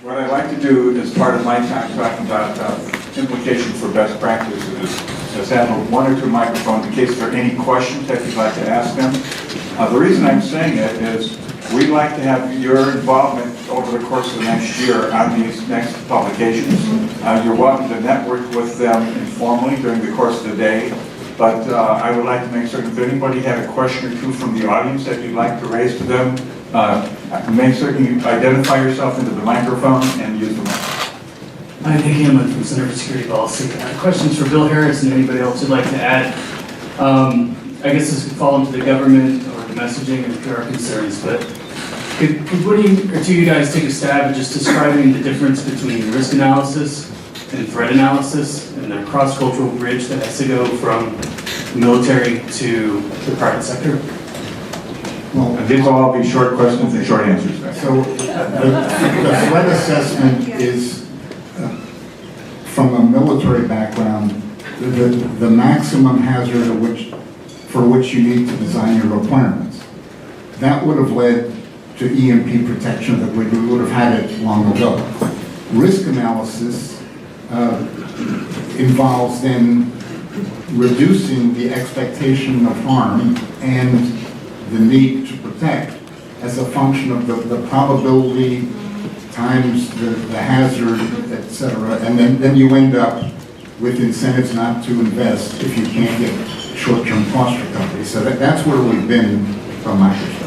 What I like to do as part of my time talking about implications for best practices is have one or two microphones in case there are any questions that you'd like to ask them. The reason I'm saying it is we'd like to have your involvement over the course of the next year on these next publications. You're welcome to network with them informally during the course of the day, but I would like to make certain if anybody had a question or two from the audience that you'd like to raise to them, make certain you identify yourself into the microphone and use the microphone. I'm Nick Hamlin from Center for Security Policy. Questions for Bill Harris and anybody else who'd like to add. I guess this could fall into the government or the messaging and PR concerns, but could one or two of you guys take a stab at just describing the difference between risk analysis and threat analysis and the cross-cultural bridge that has to go from the military to the private sector? Well, these will all be short questions and short answers. So the threat assessment is, from a military background, the maximum hazard for which you need to design your requirements. That would have led to EMP protection, that we would have had it long ago. Risk analysis involves then reducing the expectation of harm and the need to protect as a function of the probability times the hazard, etc. And then you end up with incentives not to invest if you can't get short-term cost recovery. So that's where we've been from my perspective.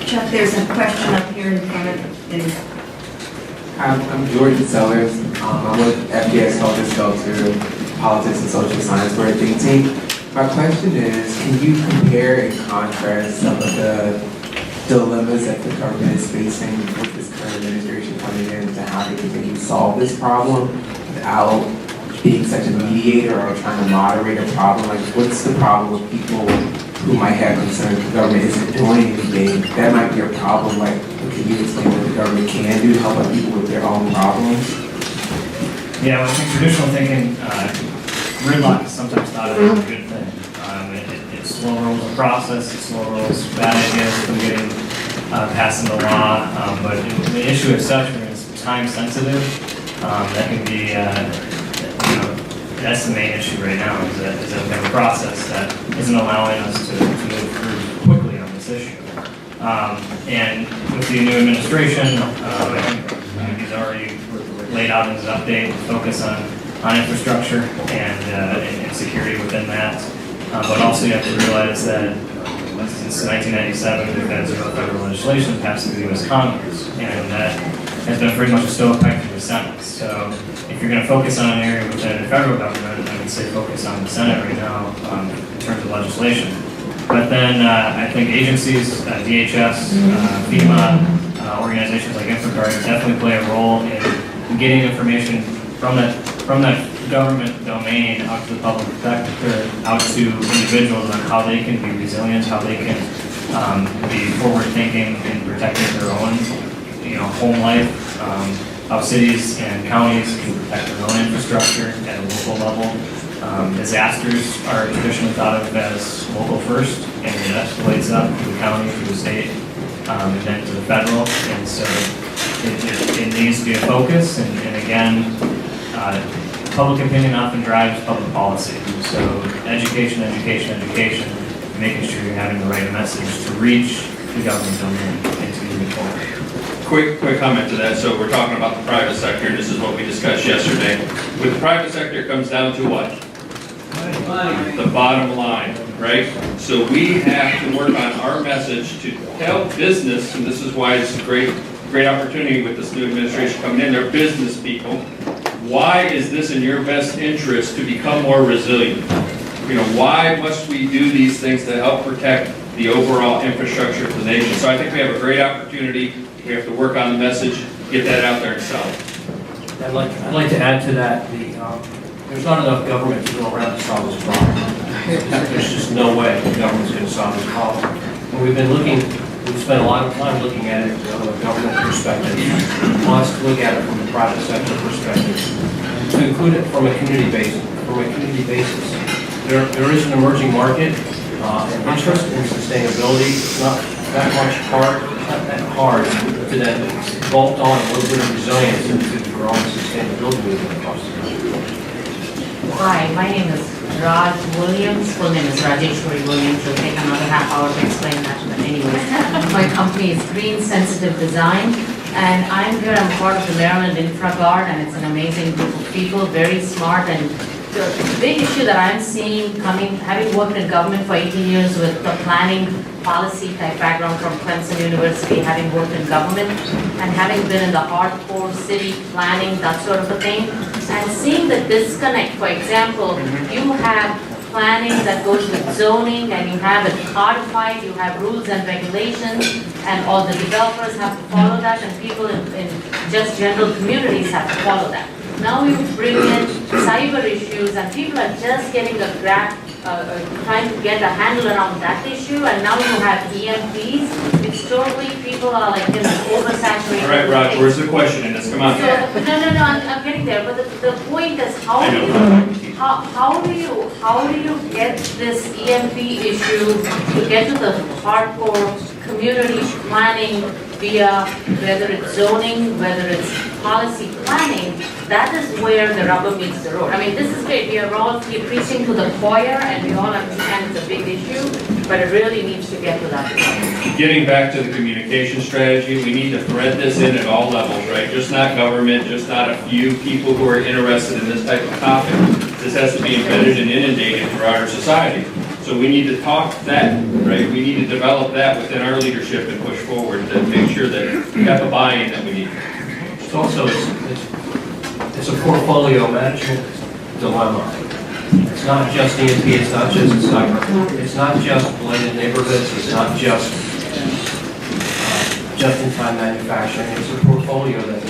Chuck, there's a question up here in front of you. I'm Jordan Sellers. I'm with FDS Focus Filter, Politics and Social Science. We're a think tank. My question is, can you compare and contrast some of the dilemmas that the government is facing with this current administration coming in to how they continue to solve this problem without being such a mediator or trying to moderate a problem? Like, what's the problem with people who might have concerns the government isn't doing anything? That might be a problem. Like, can you explain what the government can do to help out people with their own problems? Yeah, well, I think traditional thinking, gridlock is sometimes thought of as a good thing. It slow rolls the process, it slow rolls bad ideas from getting passing the law. But the issue as such, when it's time sensitive, that can be, that's the main issue right now, is that we have a process that isn't allowing us to move through quickly on this issue. And with the new administration, I think he's already laid out in his update, focus on infrastructure and security within that. But also you have to realize that since 1997, we've had zero federal legislation passed through the U.S. Congress, and that has been pretty much a stovepipe through the Senate. So if you're going to focus on an area within the federal government, I would say focus on the Senate right now in terms of legislation. But then I think agencies, DHS, FEMA, organizations like InfraGard definitely play a role in getting information from that government domain out to the public sector, out to individuals on how they can be resilient, how they can be forward-thinking in protecting their own, home life, how cities and counties can protect their own infrastructure at a local level. Disasters are traditionally thought of as local first, and it escalates up to the county, to the state, and then to the federal. And so it needs to be a focus, and again, public opinion often drives public policy. So education, making sure you're having the right message to reach the government domain and to move forward. Quick comment to that. So we're talking about the private sector, and this is what we discussed yesterday. With the private sector, it comes down to what? The bottom line, right? So we have to work on our message to tell business, and this is why it's a great opportunity with this new administration coming in. They're business people. Why is this in your best interest to become more resilient? Why must we do these things to help protect the overall infrastructure of the nation? So I think we have a great opportunity. We have to work on the message, get that out there and sell it. I'd like to add to that, there's not enough government to go around to solve this problem. There's just no way the government's going to solve this problem. And we've spent a lot of time looking at it from a government perspective. Wants to look at it from a private sector perspective. To include it from a community basis. There is an emerging market and interest in sustainability. It's not that much hard hard to then bolt on a little bit of resilience into the growing sustainability movement across the country. Hi, my name is Raj Williams. Full name is Rajeshwari Williams. It'll take another half hour to explain that, but anyways. My company is Green Sensitive Design, and I'm here, I'm part of the Maryland Infra Guard, and it's an amazing group of people, very smart, and the big issue that I'm seeing having worked in government for 18 years with the planning policy type background from Clemson University, having worked in government, and having been in the hardcore city planning, that sort of a thing, and seeing the disconnect. For example, you have planning that goes with zoning, and you have it codified, you have rules and regulations, and all the developers have to follow that, and people in just general communities have to follow that. Now you bring in cyber issues, and people are just getting a trying to get a handle around that issue, and now you have EMPs, which totally people are like, oversaturated. All right, Raj, where's the question in this? Come on. So, no, I'm getting there, but the point is, how do you get this EMP issue to get to the hardcore community planning via whether it's zoning, whether it's policy planning? That is where the rubber meets the road. I mean, this is great. We are all preaching to the choir, and we all understand it's a big issue, but it really needs to get to that point. Getting back to the communication strategy, we need to thread this in at all levels, right? Just not government, just not a few people who are interested in this type of topic. This has to be embedded and inundated throughout our society. So we need to talk that, right? We need to develop that within our leadership and push forward to make sure that we have the buy-in that we need. It's also, it's a portfolio management dilemma. It's not just EMP, it's not just cyber, it's not just blighted neighborhoods, it's not just just-in-time manufacturing. It's a portfolio that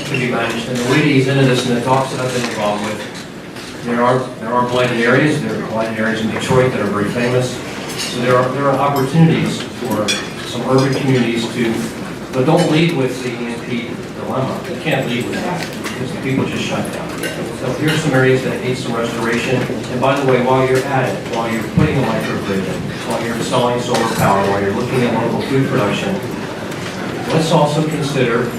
can be managed. And the way to ease into this, and the talks that I've been involved with, there are blighted areas. There are blighted areas in Detroit that are very famous. So there are opportunities for some urban communities but don't lead with the EMP dilemma. You can't lead with that because the people just shut down. So here's some areas that need some restoration. And by the way, while you're at it, while you're putting a microgrid in, while you're installing solar power, while you're looking at local food production, let's also consider,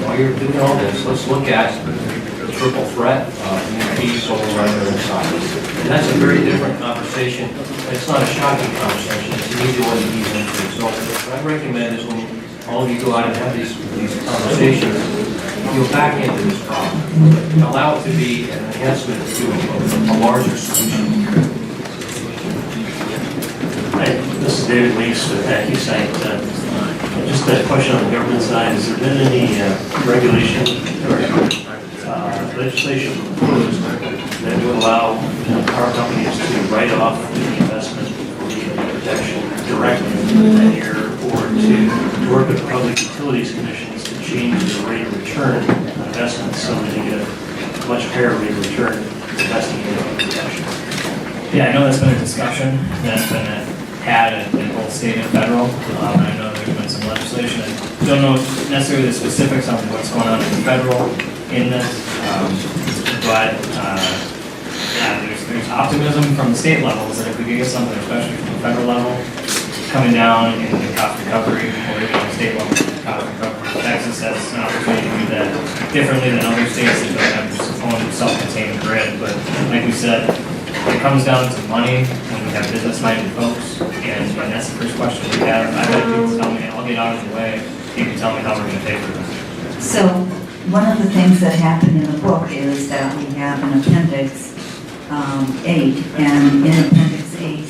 while you're doing all this, let's look at the triple threat of EMP, solar, weather, and cyber. And that's a very different conversation. It's not a shocking conversation. It's an easy one to ease into. So what I recommend is when all of you go out and have these conversations, you'll back into this problem. Allow it to be an enhancement to a larger solution. Hi, this is David Leaks with AccuSite. Just a question on the government side. Has there been any regulation or legislation proposed that would allow power companies to write off the investment for the protection directly in that year, or to work with public utilities commissions to change the rate of return on investments so that they get a much higher rate of return investing in protection? Yeah, I know that's been a discussion that's been had in both state and federal. I know there's been some legislation. I don't know necessarily the specifics on what's going on in the federal in this, but yeah, there's optimism from the state levels that if we could get something, especially from the federal level, coming down in the cost recovery, or even on the state level, cost recovery. Texas has an opportunity to do that differently than other states that don't have their own self-contained grid. But like we said, it comes down to money when we have business-minded folks, and that's the first question we have. I've had people tell me, I'll get out of the way, you can tell me how we're going to pay for this. So one of the things that happened in the book is that we have an appendix 8, and in appendix 8,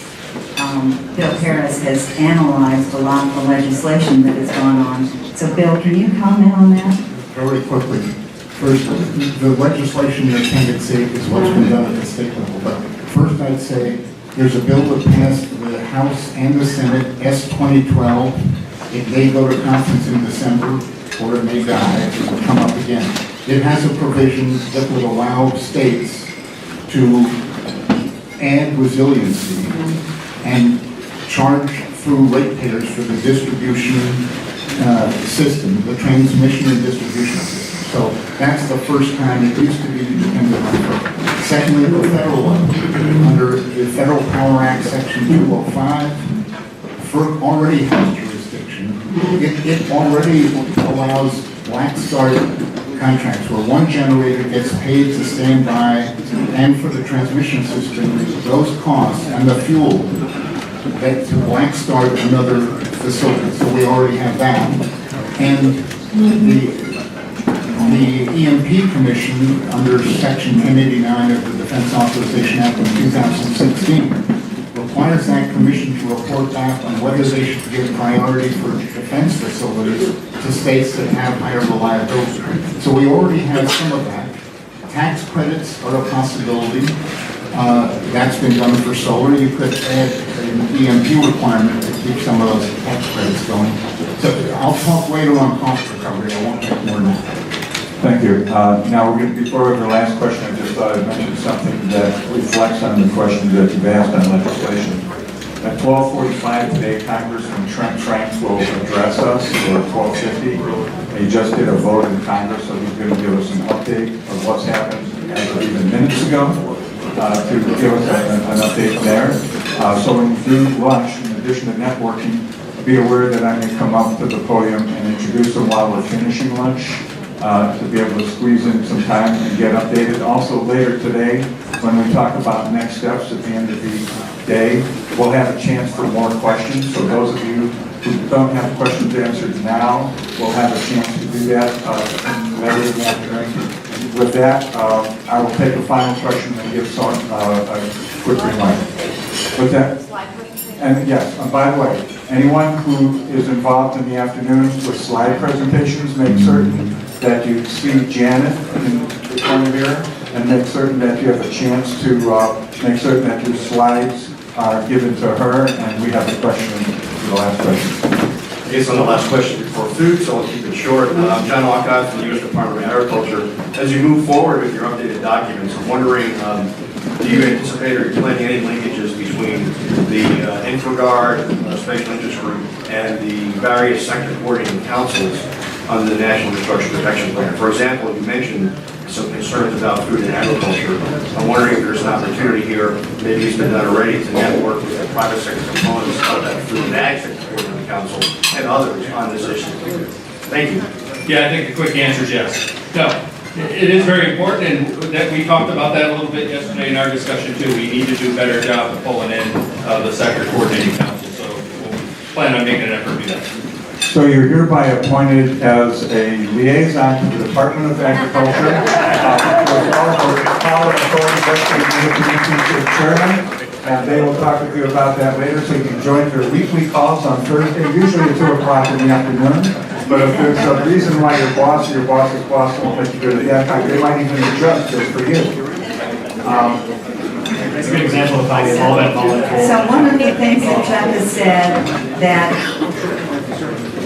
Bill Harris has analyzed a lot of the legislation that has gone on. So Bill, can you comment on that? Very quickly. First, the legislation in Appendix 8 is what's been done at the state level. But first I'd say there's a bill that passed the House and the Senate, S-2012. It may go to conference in December, or it may die. It will come up again. It has a provision that would allow states to add resiliency and charge through ratepayers for the distribution system, the transmission and distribution system. So that's the first time. It used to be dependent on FERC. Secondly, the federal level, under the Federal Power Act, Section 205, FERC already has jurisdiction It already allows black start contracts where one generator gets paid to stand by and for the transmission system, those costs and the fuel that to black start another facility. So we already have that. And the EMP Commission, under Section 1089 of the Defense Authorization Act of 2016, requires that commission to report back on whether they should give priority for defense facilities to states that have higher reliability. So we already have some of that. Tax credits are a possibility. That's been done for solar. You could add an EMP requirement to keep some of those tax credits going. So I'll talk later on cost recovery. I won't take more than that. Thank you. Now, before the last question, I just thought I'd mention something that reflects on the question that you've asked on legislation. At 12:45 today, Congressman Trent Franks will address us, or 12:50. He just did a vote in Congress, so he's going to give us an update of what's happened as of even minutes ago, to give us an update there. So when you do lunch, in addition to networking, be aware that I may come up to the podium and introduce them while we're finishing lunch, to be able to squeeze in some time and get updated. Also later today, when we talk about next steps at the end of the day, we'll have a chance for more questions. So those of you who don't have questions answered now, will have a chance to do that later in the afternoon. With that, I will take a final question and give someone a quick reminder. With that, and yes, and by the way, anyone who is involved in the afternoon with slide presentations, make certain that you see Janet in the corner here, and make certain that you have a chance to make certain that your slides are given to her, and we have a question for the last question. I guess on the last question before food, so I'll keep it short. I'm John Alcott from the U.S. Department of Agriculture. As you move forward with your updated documents, I'm wondering, do you anticipate or planning any linkages between the InfraGard, Special Interest Group, and the various sector coordinating councils under the National Infrastructure Protection Plan? For example, you mentioned some concerns about food and agriculture. I'm wondering if there's an opportunity here, maybe it's been done already, to network with the private sector components of that food and ag sector coordinating council and others on this issue. Thank you. Yeah, I think the quick answer is yes. No, it is very important, and that we talked about that a little bit yesterday in our discussion too. We need to do a better job of pulling in the sector coordinating council, so we'll plan on making an effort to do that. So you're hereby appointed as a liaison to the Department of Agriculture. With all of the power and authority vested in the community chairman, and they will talk with you about that later, so you can join their weekly calls on Thursday, usually at 2 o'clock in the afternoon. But if there's a reason why your boss's boss won't let you do it at that time, they might even adjust just for you. It's a good example of how all that volunteer. So one of the things that Chuck has said, that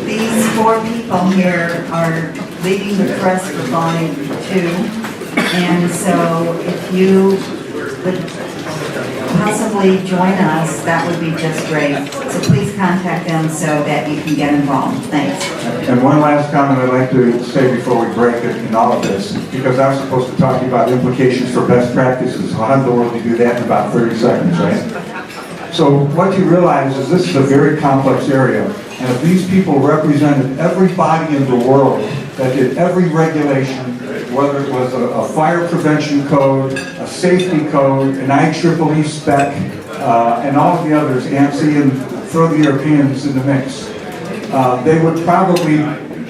these 4 people here are leading the press for volume 2. And so if you would possibly join us, that would be just great. So please contact them so that you can get involved. Thanks. And one last comment I'd like to say before we break it in all of this, because I'm supposed to talk to you about implications for best practices. How in the world do you do that in about 30 seconds, right? So what you realize is this is a very complex area. And if these people represented every body in the world that did every regulation, whether it was a fire prevention code, a safety code, an IEEE spec, and all of the others, ANSI, and throw the Europeans in the mix, they would probably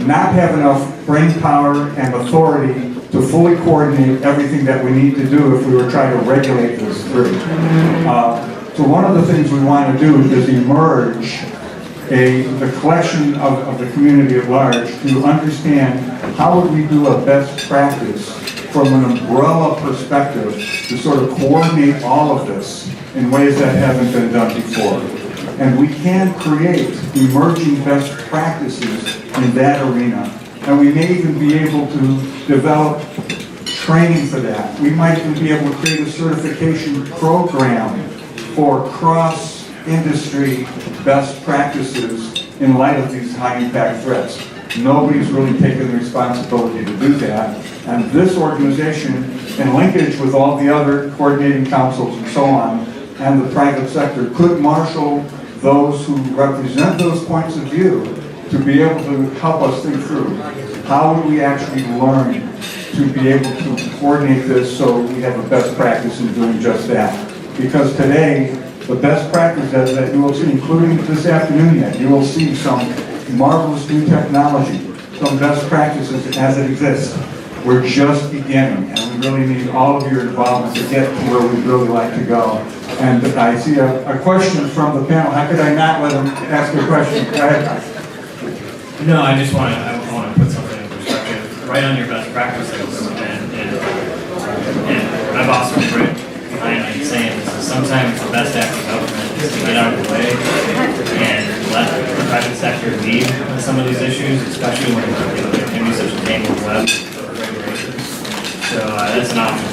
not have enough brain power and authority to fully coordinate everything that we need to do if we were trying to regulate this through. So one of the things we want to do is emerge the collection of the community at large to understand how would we do a best practice from an umbrella perspective to sort of coordinate all of this in ways that haven't been done before. And we can create emerging best practices in that arena. And we may even be able to develop training for that. We might even be able to create a certification program for cross-industry best practices in light of these high-impact threats. Nobody's really taken the responsibility to do that. And this organization, in linkage with all the other coordinating councils and so on, and the private sector, could marshal those who represent those points of view to be able to help us think through how would we actually learn to be able to coordinate this so we have a best practice in doing just that. Because today, the best practice that you will see, including this afternoon yet, you will see some marvelous new technology, some best practices as it exists. We're just beginning, and we really need all of your involvement to get to where we'd really like to go. And I see a question from the panel. How could I not let them ask a question? Go ahead. No, I just want to put something in perspective, right on your best practices, and I've also written behind me saying this is sometimes the best act of government is to get out of the way and let the private sector lead on some of these issues, especially when there can be such a tangled web of regulations. So that's an option,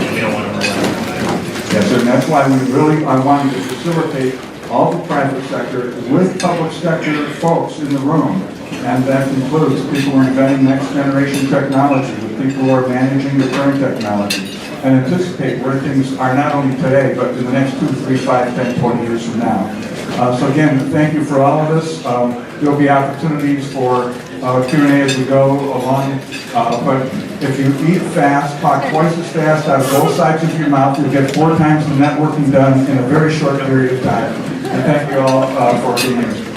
and we don't want to rely on that. Yes, and that's why I wanted to facilitate all the private sector with public sector folks in the room. And that includes people who are inventing next generation technology, with people who are managing the current technology, and anticipate where things are not only today, but in the next 2, 3, 5, 10, 20 years from now. So again, thank you for all of this. There'll be opportunities for Q&A as we go along. But if you eat fast, talk twice as fast out of both sides of your mouth, you'll get 4 times the networking done in a very short period of time. And thank you all for being here.